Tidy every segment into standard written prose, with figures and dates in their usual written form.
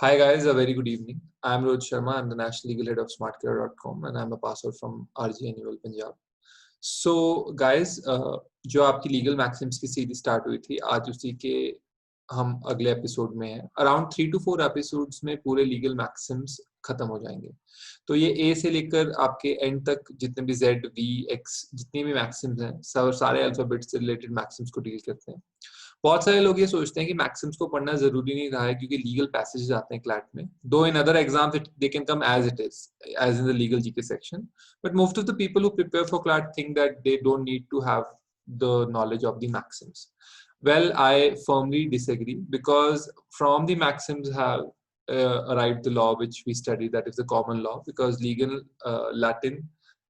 Hi guys, a very good evening. I'm Rohit Sharma. I'm the National Legal Head of SmartCare.com and I'm a passer from RG Annual Punjab. So guys, जो आपकी legal Maxim's की series start हुई थी, आज उसी के हम अगले एपिसोड में हैं। अराउंड 3 to 4 एपिसोड्स में पूरे लीगल मैक्सिम्स खत्म हो जाएंगे। तो ये ए से लेकर आपके एंड तक जितने भी जेड, वी, एक्स जितने भी मैक्सिम्स हैं, सारे अल्फाबेट से रिलेटेड मैक्सिम्स को डील करते हैं। बहुत सारे लोग ये सोचते हैं कि मैक्सिम्स को पढ़ना जरूरी नहीं रहा है क्योंकि लीगल पैसेजेस आते हैं क्लैट में, though in other exams they can come as it is as in the legal GK section, but most of the people who prepare for CLAT think that they don't need to have the knowledge of the maxims. Well, I firmly disagree because from the maxims have arrived the law which we study, that is the common law, because legal Latin,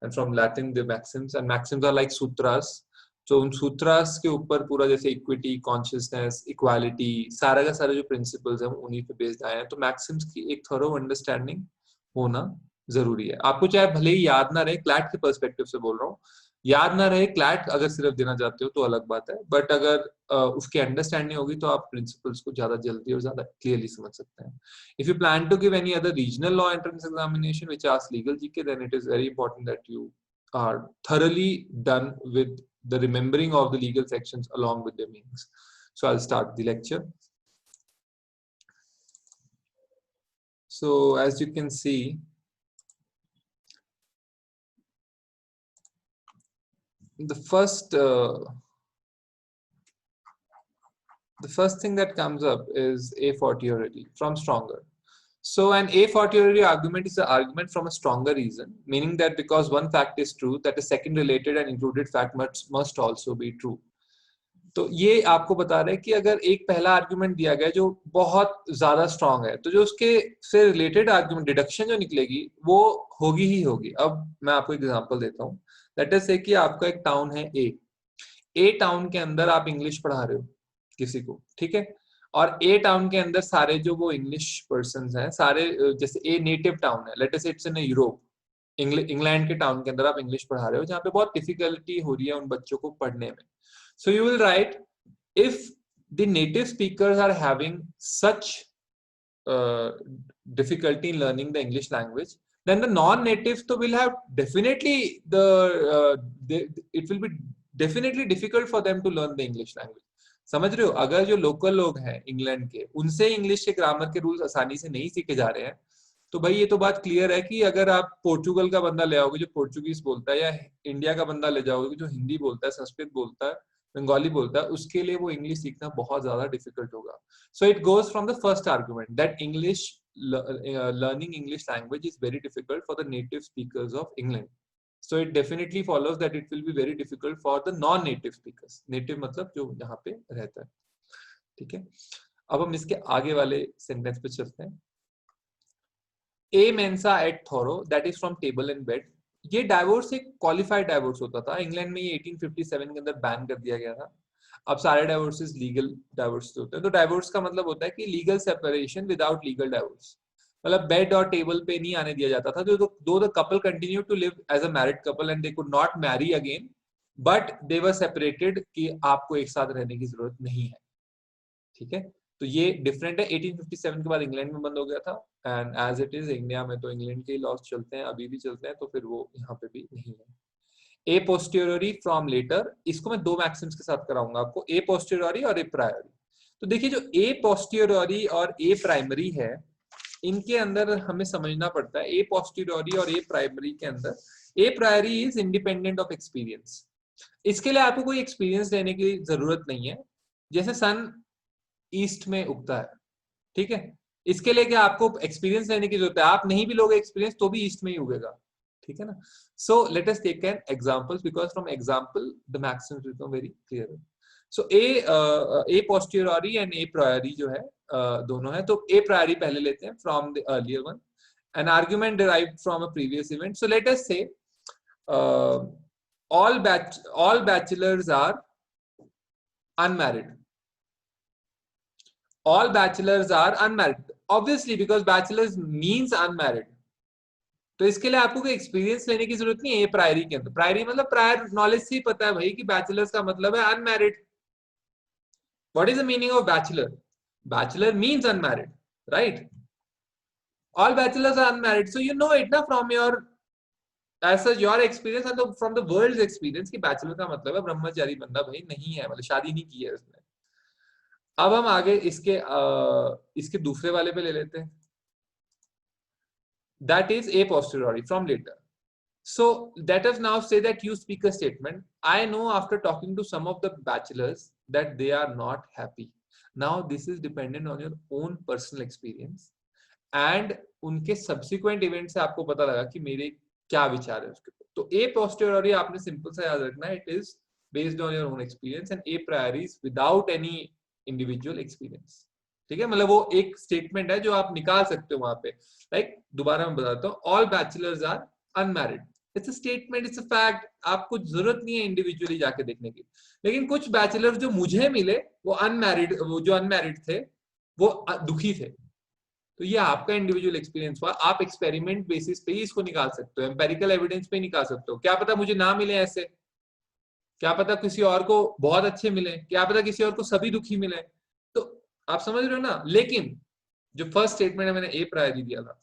and from Latin the maxims, and maxims are like sutras. तो उन सूत्रास के ऊपर पूरा जैसे equity, consciousness, equality, सारा का सारा जो प्रिंसिपल्स हैं उन्हीं पे बेस्ड आए हैं। तो मैक्सिम्स की एक थॉरो अंडरस्टैंडिंग होना जरूरी है। आपको चाहे भले ही याद ना रहे, क्लैट के पर्सपेक्टिव से बोल रहा हूँ, याद ना रहे क्लैट अगर सिर्फ देना चाहते हो तो अलग बात है, बट अगर उसकी अंडरस्टैंडिंग होगी तो आप प्रिंसिपल्स को ज्यादा जल्दी और ज्यादा क्लियरली समझ सकते हैं। If you plan to give any other regional law entrance examination which asks legal GK, then it is very important that you are thoroughly done with the remembering of the legal sections along with their meanings. So I'll start the lecture. So as you can see, the first thing that comes up is a fortiori from stronger. So an a fortiori argument is an argument from a stronger reason, meaning that because one fact is true, that a second related and included fact must also be true. तो ये आपको बता रहे हैं कि अगर एक पहला आर्ग्यूमेंट दिया गया जो बहुत ज्यादा स्ट्रांग है, तो जो उसके से रिलेटेड आर्ग्यूमेंट, डिडक्शन जो निकलेगी वो होगी ही होगी। अब मैं आपको एग्जांपल देता हूँ। लेट अस से कि आपका एक टाउन है ए टाउन के अंदर आप इंग्लिश पढ़ा रहे हो किसी को, ठीक है, और ए टाउन के अंदर सारे जो वो इंग्लिश पर्संस हैं सारे, जैसे ए नेटिव टाउन है, लेट अस से इट्स इन यूरोप, इंग्लैंड के टाउन के अंदर आप इंग्लिश पढ़ा रहे हो जहाँ पे बहुत डिफिकल्टी हो रही है उन बच्चों को पढ़ने में। So you will write, if the native speakers are having such difficulty in learning the English language, then the non-native to will have definitely it will be definitely difficult for them to learn the English language. समझ रहे हो? अगर जो local लोग हैं England के, उनसे English के ग्रामर के रूल्स आसानी से नहीं सीखे जा रहे हैं, तो भाई ये तो बात क्लियर है कि अगर आप पोर्चुगल का बंदा ले आओगे जो पोर्चुगीज बोलता है, या इंडिया का बंदा ले जाओगे जो हिंदी बोलता है, संस्कृत बोलता है, बंगाली बोलता है, उसके लिए वो इंग्लिश सीखना बहुत ज्यादा डिफिकल्ट होगा। So it goes from the first argument that English learning English language is very difficult for the native speakers of England. So it definitely follows that it will be very difficult for the non-native speakers. Native मतलब जो यहाँ पे रहता है, ठीक है। अब हम इसके आगे वाले सेंटेंस पे चलते हैं। A mensa et thoro, that is from table and bed. ये डाइवोर्स एक क्वालिफाइड डाइवोर्स होता था इंग्लैंड में, ये 1857 के अंदर बैन कर दिया गया था। अब सारे डाइवोर्सेस लीगल डाइवोर्स होते हैं। तो डाइवोर्स का मतलब होता है कि legal separation without legal divorce, मतलब बेड और टेबल पे नहीं आने दिया जाता था। Though the couple continue to live as a married couple and they could not marry again, but they were separated कि आपको एक साथ रहने की जरूरत नहीं है, ठीक है। तो ये डिफरेंट है। 1857 के बाद इंग्लैंड में बंद हो गया था, and as it is India में तो इंग्लैंड के लॉज चलते हैं, अभी भी चलते हैं, तो फिर वो यहाँ पे भी नहीं है। ए पोस्टीरियरी फ्रॉम लेटर, इसको मैं दो मैक्सिम्स के साथ कराऊंगा आपको, ए पोस्टीरियरी और ए प्राइमरी। तो देखिए जो ए पोस्टीरियरी और ए प्राइमरी है, इनके अंदर हमें समझना पड़ता है, ए पोस्टीरियरी और ए प्राइमरी के अंदर a priori is independent of experience. इसके लिए आपको कोई एक्सपीरियंस लेने की जरूरत नहीं है। जैसे सन ईस्ट में उगता है, ठीक है, इसके लिए क्या आपको एक्सपीरियंस लेने की जरूरत है? आप नहीं भी लोगे एक्सपीरियंस तो भी ईस्ट में ही उगेगा, ठीक है ना। So let us take an examples because from example the maxims become very clear. So a posteriori and a priori जो है दोनों है। तो ए प्रायरी पहले लेते हैं from the earlier one, an argument derived from a previous event. So let us say all bachelors are unmarried. All bachelors are unmarried, obviously because bachelors means unmarried. तो इसके लिए आपको कोई एक्सपीरियंस लेने की जरूरत नहीं है। प्रायरी के अंदर, प्रायरी मतलब प्रायर नॉलेज से ही पता है भाई कि बैचलर्स का मतलब है unmarried. What is the meaning of bachelor? Bachelor means unmarried, right. All bachelors are unmarried, so you know it na from your as such your experience and from the world's experience कि bachelor का मतलब है ब्रह्मचारी बंदा भाई नहीं है, मतलब शादी नहीं की है उसने। अब हम आगे इसके दूसरे वाले पे ले लेते हैं, that is a posteriori from later. So let us now say that you speak a statement. I know after talking to some of the bachelors that they are not happy. Now this is dependent on your own personal experience and उनके subsequent events से आपको पता लगा कि मेरे क्या विचार है उसके ऊपर। तो a posteriori आपने सिंपल सा याद रखना है, it is based on your own experience and a priori is without any individual experience. ठीक है, मतलब वो एक स्टेटमेंट है जो आप निकाल सकते हो वहां पे। लाइक दोबारा मैं बताता हूँ, all bachelors are unmarried, it's a statement, it's a fact, आपको जरूरत नहीं है इंडिविजुअली जाके देखने की। लेकिन कुछ बैचलर्स जो मुझे मिले वो अनमैरिड, वो जो अनमैरिड थे वो दुखी थे, तो ये आपका इंडिविजुअल एक्सपीरियंस हुआ। आप एक्सपेरिमेंट बेसिस पे ही इसको निकाल सकते हो, एम्पेरिकल एविडेंस पे निकाल सकते हो। क्या पता मुझे ना मिले ऐसे, क्या पता किसी और को बहुत अच्छे मिले, क्या पता किसी और को सभी दुखी मिले, तो आप समझ रहे हो ना। लेकिन जो फर्स्ट स्टेटमेंट है मैंने ए प्रायोरिटी दिया था,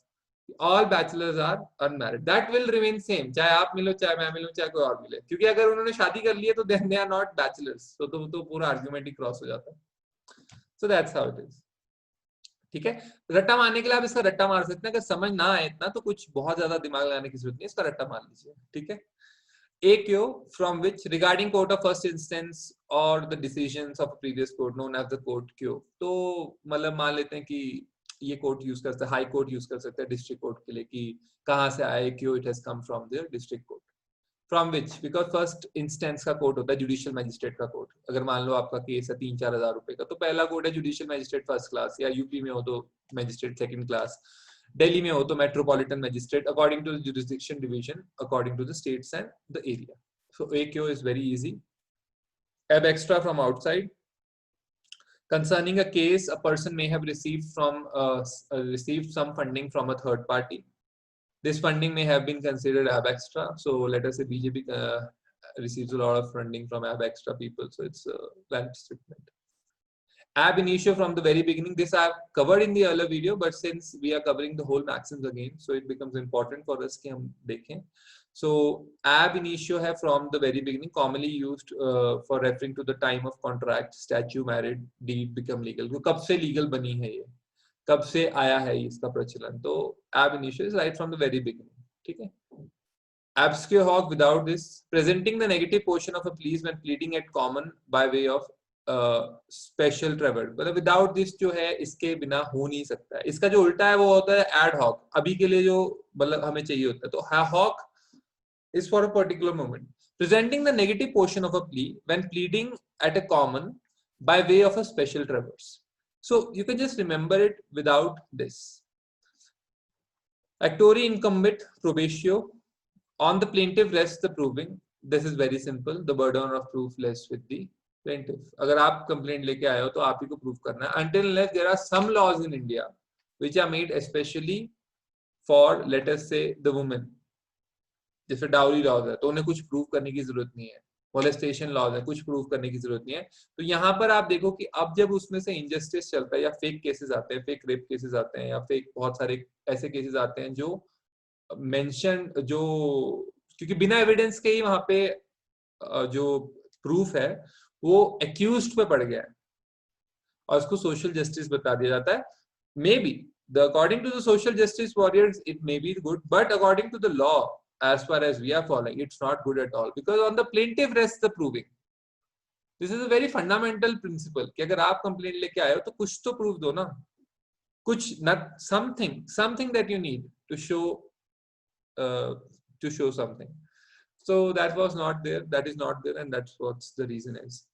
all bachelors are unmarried, that will remain same, चाहे आप मिलो, चाहे मैं मिलूं, चाहे कोई और मिले, क्योंकि अगर उन्होंने शादी कर ली है तो दे आर नॉट बैचलर्स, तो पूरा आर्ग्यूमेंट ही क्रॉस हो जाता है। So that's how it is. ठीक है, रट्टा मारने के लिए आप इसका रट्टा मार सकते हैं, अगर समझ ना आए इतना तो कुछ बहुत ज्यादा दिमाग लगाने की जरूरत नहीं, इसका रट्टा मार लीजिए। ठीक है, AQ from which regarding court of first instance or the decisions of a previous court known as the court Q। तो मतलब मान लेते हैं कि ये कोर्ट यूज कर सकते हैं, हाई कोर्ट यूज कर सकते हैं डिस्ट्रिक्ट कोर्ट के लिए कि कहाँ से आए, क्यों, it has come from their district court. From which, because first instance का कोर्ट होता है जुडिशियल मैजिस्ट्रेट का कोर्ट। अगर मान लो आपका केस है 3-4 हजार रुपए का, तो पहला कोर्ट है जुडिशियल मैजिस्ट्रेट फर्स्ट क्लास, या यूपी में हो तो मैजिस्ट्रेट सेकंड क्लास, दिल्ली में हो तो metropolitan magistrate, according to the jurisdiction division, according to the states and the area. So AQ is very easy. Ab extra from outside. Concerning a case, a person may have received some funding from a third party. This funding may have been considered ab extra. So let us say BJP receives a lot of funding from ab extra people. So it's a valid statement. Ab initio from the very beginning. This I have covered in the earlier video, but since we are covering the whole maxims again, so it becomes important for us कि हम देखें. So ab initio है from the very beginning, commonly used for referring to the time of contract, statute, married, deed become legal. तो कब से legal बनी है ये, कब से आया है इसका प्रचलन, तो ab initio is right from the very beginning. ठीक है, absque hoc without this, presenting the negative portion of a plea when pleading at common by way of special travel, मतलब विदाउट दिस जो है इसके बिना हो नहीं सकता है। इसका जो उल्टा है वो होता है एड हॉक, अभी के लिए जो मतलब हमें चाहिए होता है। तो hoc is for a particular moment, presenting the negative portion of a plea when pleading at a common by way of a special traverse. So you can just remember it without this. Actori incumbit probatio, on the plaintiff rests the proving. This is very simple, the burden of proof lies with the plaintiff. अगर आप complaint लेके आए हो तो आप ही को prove करना है, until unless there are some laws in India which are made especially for, let us say, the women, जैसे डाउरी लॉज है तो उन्हें कुछ प्रूव करने की जरूरत नहीं है, मोलेस्टेशन लॉज है कुछ प्रूव करने की जरूरत नहीं है। तो यहाँ पर आप देखो कि अब जब उसमें से इनजस्टिस चलता है या फेक केसेस आते हैं, फेक रेप केसेस आते हैं, या फेक बहुत सारे ऐसे केसेस आते हैं जो मेंशन, जो क्योंकि बिना एविडेंस के ही वहां पे जो प्रूफ है वो एक्यूज्ड पे पड़ गया है और उसको सोशल जस्टिस बता दिया जाता है। May be according to the social justice warriors it may be good, but according to the law as far as we are following, it's not good at all, because on the plaintiff rests the proving. This is a very fundamental principle कि अगर आप complaint लेके आए हो तो कुछ तो proof दो ना, कुछ not something that you need to show something. So that was not there, that is not there, and that's what the reason is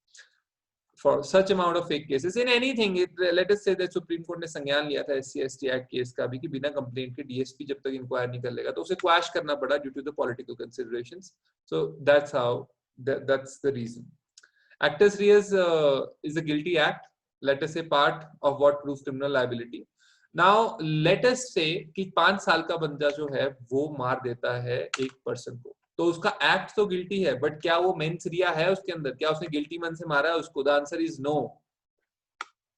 for such amount of fake cases in anything. Let us say that Supreme Court ने संज्ञान लिया था SC/ST Act case का भी कि बिना complaint के DSP जब तक इंक्वायर नहीं कर लेगा तो उसे क्वैश करना पड़ा due to the political considerations. So that's how, that's the reason. Actus reus is a guilty act, let us say part of what proves criminal liability. Now let us say कि 5 साल का बंदा जो है वो मार देता है एक पर्सन को, तो उसका एक्ट तो गिल्टी है, बट क्या वो मेंस रिया है उसके अंदर, क्या उसने गिल्टी मन से मारा है उसको? The answer is no.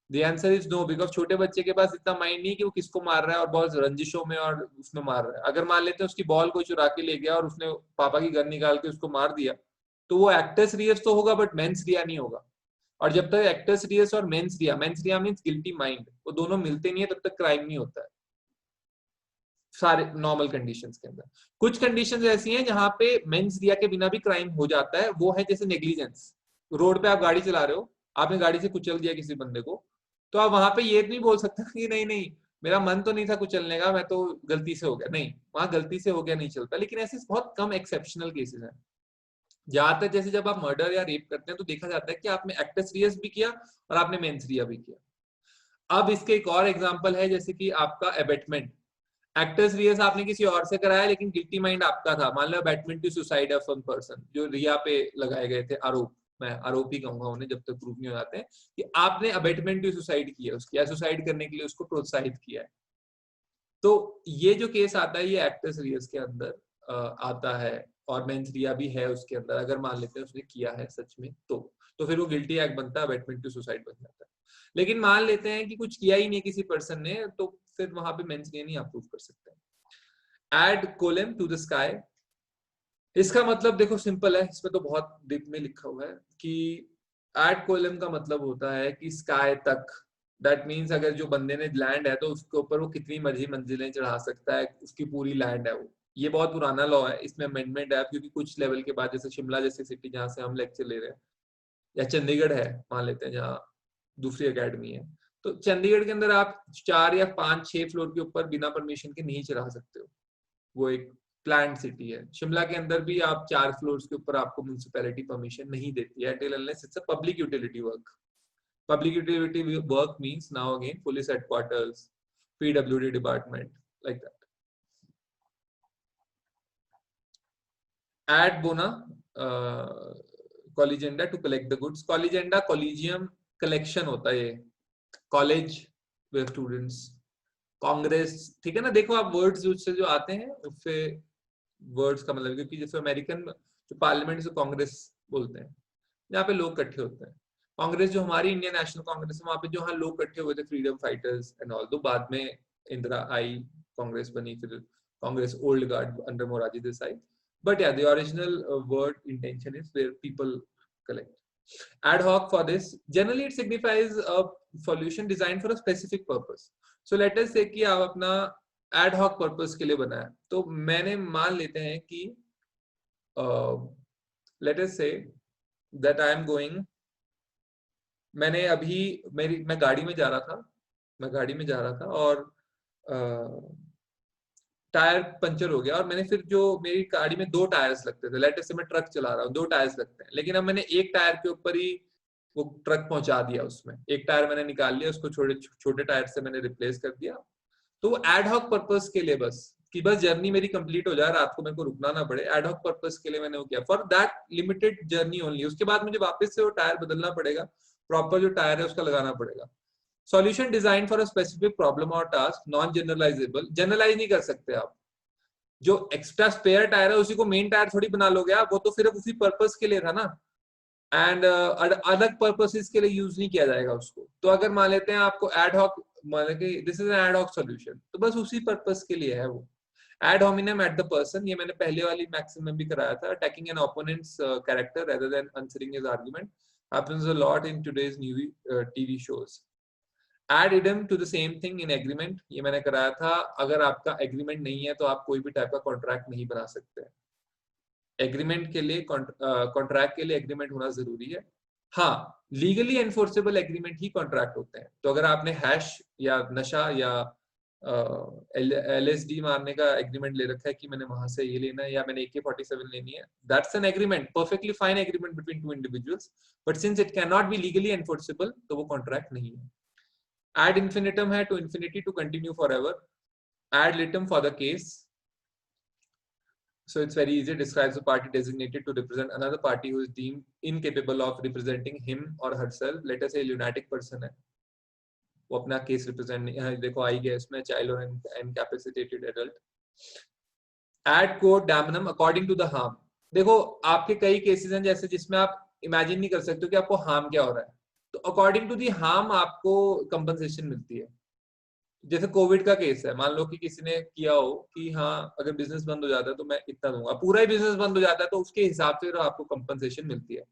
The answer is no, because छोटे बच्चे के पास इतना माइंड नहीं कि वो किसको मार रहा है और बहुत रंजिशों में और उसमें मार रहा है। अगर मान लेते हैं उसकी बॉल कोई चुरा के ले गया और उसने पापा की गन निकाल के उसको मार दिया, तो वो एक्टर्स रियस तो होगा बट मेंस रिया नहीं होगा। और जब तक एक्टर्स रियस और मेंस रिया मीन्स गिल्टी माइंड, वो दोनों मिलते नहीं है तब तक क्राइम नहीं होता है सारे नॉर्मल कंडीशंस के अंदर। कुछ कंडीशंस ऐसी हैं जहां पे मेंस रिया के बिना भी क्राइम हो जाता है, वो है जैसे नेग्लिजेंस। रोड पे आप गाड़ी चला रहे हो, आपने गाड़ी से कुचल दिया किसी बंदे को, तो आप वहां पे ये नहीं बोल सकते कि नहीं नहीं मेरा मन तो नहीं था कुचलने का, मैं तो गलती से हो गया। नहीं, वहां गलती से हो गया नहीं चलता। लेकिन ऐसे बहुत कम एक्सेप्शनल केसेस हैं। ज्यादातर जैसे जब आप मर्डर या रेप करते हैं तो देखा जाता है कि आपने एक्टस रियस भी किया और आपने मेंस रिया भी किया। अब इसके एक और एग्जांपल है, जैसे कि आपका एबेटमेंट। एक्टर्स रियस आपने किसी और से कराया लेकिन गिल्टी माइंड आपका था। मान लो abetment to suicide of one person, जो रिया पे लगाए गए थे आरोप, मैं आरोपी कहूंगा उन्हें जब तक प्रूफ नहीं हो जाते हैं, कि आपने अबैटमेंट टू सुसाइड किया उसकी, या सुसाइड करने के लिए उसको प्रोत्साहित किया है। तो ये जो केस आता है ये एक्टर्स रियस के अंदर आता है, और मेंस रिया भी है उसके अंदर। अगर मान लेते हैं उसने किया है सच में, तो फिर वो गिल्टी एक्ट बनता है, अबैटमेंट टू सुसाइड बन जाता है। लेकिन मान लेते हैं कि कुछ किया ही नहीं किसी पर्सन ने, तो फिर वहां पे मेंस रिया नहीं आप प्रूव कर सकते। Ad coelum to the sky, इसका मतलब देखो सिंपल है, इसमें तो बहुत डीप में लिखा हुआ है कि एड कोलम का मतलब होता है कि स्काई तक। दैट मीन्स अगर जो बंदे ने लैंड है तो उसके ऊपर वो कितनी मर्जी मंजिलें चढ़ा सकता है, उसकी पूरी लैंड है वो। ये बहुत पुराना लॉ है, इसमें अमेंडमेंट है क्योंकि कुछ लेवल के बाद, जैसे शिमला जैसी सिटी जहाँ से हम लेक्चर ले रहे हैं, या चंडीगढ़ है मान लेते हैं जहाँ दूसरी अकेडमी है, तो चंडीगढ़ के अंदर आप 4 या 5-6 फ्लोर के ऊपर बिना परमिशन के नहीं चढ़ा सकते हो। वो एक प्लान्ड सिटी है। शिमला के अंदर भी आप 4 फ्लोर्स के ऊपर आपको म्युनिसिपैलिटी परमिशन नहीं देती है until unless it's a public utility work. Public utility work means now again police headquarters, PWD department, like that. Ad bona colligenda to collect the goods. Colligenda collegium collection होता है ये, college with students, Congress, ठीक है ना। देखो आप words उससे जो आते हैं उससे वर्ड्स का मतलब, क्योंकि जैसे अमेरिकन जो पार्लियामेंट से कांग्रेस बोलते हैं, जहाँ पे लोग इकट्ठे होते हैं। कांग्रेस जो हमारी इंडियन नेशनल कांग्रेस है, वहां पे जो हाँ लोग इकट्ठे हुए थे, फ्रीडम फाइटर्स एंड ऑल। तो बाद में इंदिरा आई, कांग्रेस बनी, फिर Congress old guard under Morarji Desai. But या the original word intention is where people collect. Ad hoc for this, generally it signifies a solution designed for a specific purpose. So let us say कि आप अपना ad hoc purpose के लिए बनाया, तो मैंने मान लेते हैं कि let us say that I am going, मैंने अभी मैं गाड़ी में जा रहा था और टायर पंचर हो गया, और मैंने फिर जो मेरी गाड़ी में 2 टायर्स लगते थे, लेट से मैं ट्रक चला रहा हूँ 2 टायर्स लगते हैं, लेकिन अब मैंने एक टायर के ऊपर ही वो ट्रक पहुंचा दिया, उसमें एक टायर मैंने निकाल लिया, उसको छोटे टायर से मैंने रिप्लेस कर दिया। तो वो एड हॉक पर्पस के लिए, बस कि बस जर्नी मेरी कंप्लीट हो जाए, रात को मेरे को रुकना ना पड़े, एड हॉक पर्पस के लिए मैंने वो किया, for that limited journey only. उसके बाद मुझे वापस से वो टायर बदलना पड़ेगा, प्रॉपर जो टायर है उसका लगाना पड़ेगा। Solution design for a specific problem और टास्क, नॉन जनरलाइजेबल, जनरलाइज नहीं कर सकते आप। जो एक्स्ट्रा स्पेयर टायर है उसी को मेन टायर थोड़ी बना लोगे आप, वो तो सिर्फ उसी पर्पस के लिए था ना, एंड अलग पर्पसेस के लिए यूज नहीं किया जाएगा उसको। तो अगर मान लेते हैं आपको एड हॉक, मान कि this is an ad hoc solution, तो बस उसी पर्पस के लिए है वो। Ad hominem at the person, ये मैंने पहले वाली मैक्सिमम भी कराया था। Attacking an opponent's character rather than answering his argument happens a lot in today's new TV shows. Ad idem to the same thing in agreement, ये मैंने कराया था। अगर आपका एग्रीमेंट नहीं है तो आप कोई भी टाइप का कॉन्ट्रैक्ट नहीं बना सकते। एग्रीमेंट के लिए, कॉन्ट्रैक्ट के लिए एग्रीमेंट होना जरूरी है। हाँ, लीगली एनफोर्सेबल एग्रीमेंट ही कॉन्ट्रैक्ट होते हैं। तो अगर आपने हैश या नशा या LSD मारने का एग्रीमेंट ले रखा है कि मैंने वहां से ये लेना है या मैंने AK-47 लेनी है, that's an agreement, perfectly fine agreement between 2 individuals, but since it can not be legally enforceable तो वो कॉन्ट्रैक्ट नहीं है। Ad infinitum है to infinity, to continue forever. Ad litem for the case, so it's very easy, describes a party designated to represent another party who is deemed incapable of representing him or herself. Let us say lunatic person है, वो अपना case represent नहीं, देखो आई गया इसमें, child और incapacitated adult. Ad quod damnum according to the harm, देखो आपके कई केसेस हैं जैसे जिसमें आप इमेजिन नहीं कर सकते कि आपको हार्म क्या हो रहा है, तो अकॉर्डिंग टू दी हार्म आपको कंपनसेशन मिलती है। जैसे कोविड का केस है, मान लो कि किसी ने किया हो कि हाँ अगर बिजनेस बंद हो जाता है तो मैं इतना दूंगा, पूरा ही बिजनेस बंद हो जाता है तो उसके हिसाब से आपको कंपनसेशन मिलती है।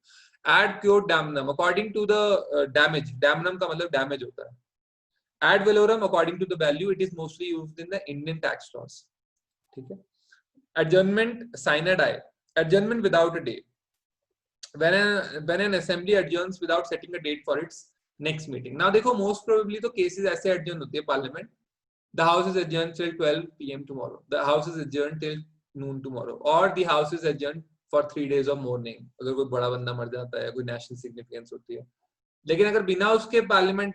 Ad quod damnum according to the damage, damnum का मतलब डैमेज होता है। ad valorem according to the value, it is mostly used in the Indian tax laws. ठीक है। adjournment sine die, adjournment without a date, when an assembly adjourns without setting a date for its next meeting. now देखो most probably तो cases ऐसे adjourn होती है parliament, the house is adjourned till 12 p.m. tomorrow, the house is adjourned till noon tomorrow, or the house is adjourned for 3 days of mourning, अगर कोई बड़ा बंदा मर जाता है, कोई national significance होती है। लेकिन अगर बिना उसके पार्लियामेंट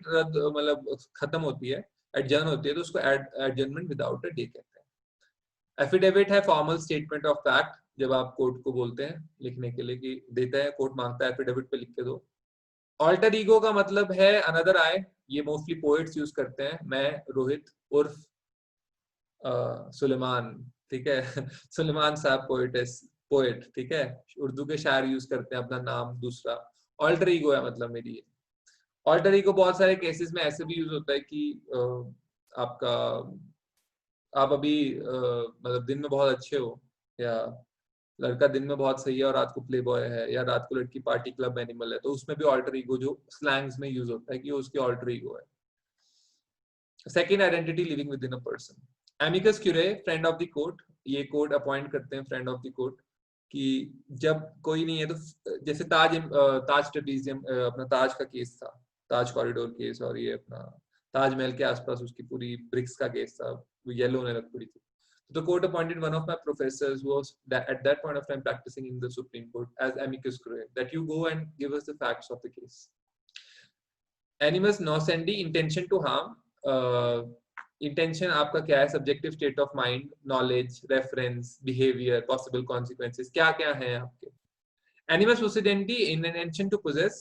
मतलब खत्म होती है, एडजर्न होती है, तो उसको एडजर्नमेंट विदाउट अ डे कहते हैं। एफिडेविट है फॉर्मल स्टेटमेंट ऑफ फैक्ट, जब आप कोर्ट को बोलते हैं लिखने के लिए कि देता है, कोर्ट मांगता है एफिडेविट पे लिख के दो। ऑल्टर ईगो का मतलब है अनदर आई, ये मोस्टली पोएट्स यूज करते हैं। मैं रोहित उर्फ सुलेमान, ठीक है सुलेमान साहब पोएट, ठीक है, उर्दू के शायर यूज करते हैं अपना नाम दूसरा। ऑल्टर ईगो है मतलब मेरी। ऑल्टर ईगो बहुत सारे केसेस में ऐसे भी यूज होता है कि आपका आप अभी मतलब दिन में बहुत अच्छे हो, या लड़का दिन में बहुत सही है और रात को प्ले बॉय है, या रात को लड़की पार्टी क्लब एनिमल है, तो उसमें भी ऑल्टर ईगो जो स्लैंग्स में यूज होता है कि वो उसकी ऑल्टर ईगो है। Second identity living with in a person. Amicus curiae friend of the court, ये कोर्ट अपॉइंट करते हैं फ्रेंड ऑफ द कोर्ट कि जब कोई नहीं है तो जैसे ताज ट्रेपेजियम अपना ताज का केस था, ताज कॉरिडोर केस, और ये अपना ताजमहल के आसपास उसकी पूरी ब्रिक्स का केस था, वो येलो होने लग पड़ी थी। The court appointed one of my professors who was at that point of time practicing in the Supreme Court as amicus curiae, that you go and give us the facts of the case. Animus nocenti, intention to harm. Intention आपका क्या है, subjective state of mind, knowledge, reference, behaviour, possible consequences, क्या क्या है आपके। Animus possidendi, intention to possess,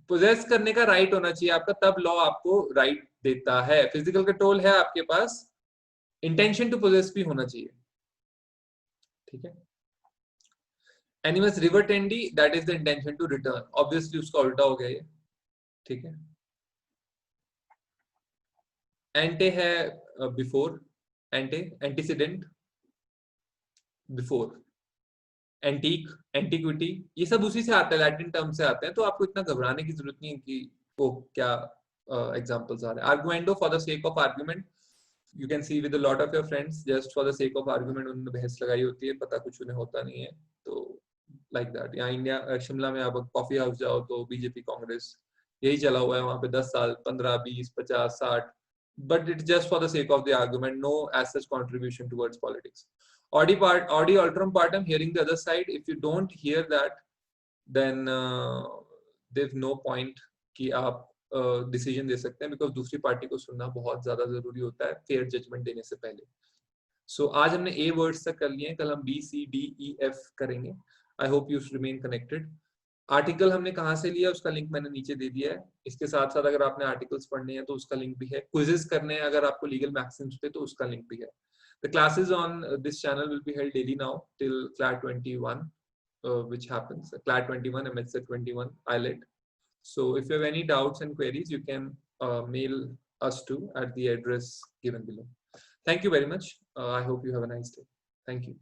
possess करने का right होना चाहिए आपका, तब लॉ आपको राइट देता है। फिजिकल कंट्रोल है आपके पास, इंटेंशन टू पोजेस भी होना चाहिए, ठीक है। Animus revertendi, that is the intention to return, obviously उसका उल्टा हो गया ये, ठीक है। एंटे है before, ante antecedent, before. Antique, antiquity, ये सब उसी से आता है, लैटिन टर्म से आते हैं, तो आपको इतना घबराने की जरूरत नहीं है कि वो क्या एग्जांपल्स आ रहे हैं। Argumento, for the sake of argument, you can see with a lot of your friends, just for the sake of argument उन्होंने बहस लगाई होती है, पता कुछ उन्हें होता नहीं है, तो लाइक दैट। यहाँ इंडिया शिमला में आप कॉफी हाउस जाओ तो बीजेपी कांग्रेस यही चला हुआ है वहां पे 10 साल, 15, 20, 50, 60, but it's just for the sake of the argument, no as such contribution towards politics. Audi alterum partem, hearing the other side, if you don't hear that, then there's no point कि आप decision दे सकते हैं, because दूसरी party को सुनना बहुत ज्यादा जरूरी होता है फेयर जजमेंट देने से पहले। सो आज हमने ए वर्ड्स तक कर लिए हैं, कल हम B C D E F करेंगे। I hope you remain connected. Article हमने कहाँ से लिया उसका लिंक मैंने नीचे दे दिया है। इसके साथ साथ अगर आपने आर्टिकल्स पढ़ने हैं तो उसका लिंक भी है, क्विजेस करने हैं अगर आपको लीगल मैक्सिम्स पे तो उसका लिंक भी है। The classes on this channel will be held daily now till CLAT 21 which happens CLAT 21 MHCET 21 IELTS. So if you have any doubts and queries, you can mail us to at the address given below. Thank you very much. I hope you have a nice day. Thank you.